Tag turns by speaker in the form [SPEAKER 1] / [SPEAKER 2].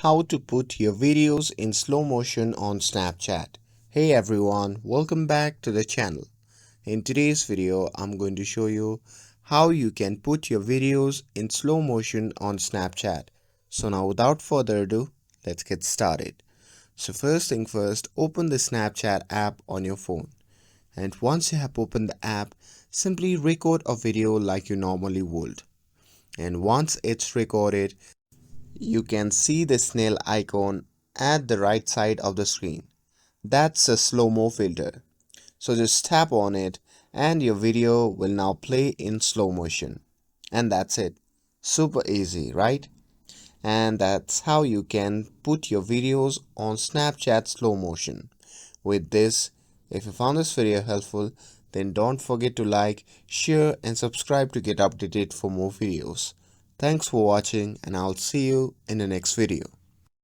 [SPEAKER 1] How to put your videos in slow motion on Snapchat. Hey everyone, welcome back to the channel. In today's video, I'm going to show you how you can put your videos in slow motion on Snapchat. So now without further ado, let's get started. So first thing first, open the Snapchat app on your phone. And once you have opened the app, simply record a video like you normally would. And once it's recorded, you can see the snail icon at the right side of the screen. That's a slow-mo filter. So just tap on it and your video will now play in slow motion. And that's it. Super easy, right? And that's how you can put your videos on Snapchat slow motion. With this, if you found this video helpful, then don't forget to like, share and subscribe to get updated for more videos. Thanks for watching and I'll see you in the next video.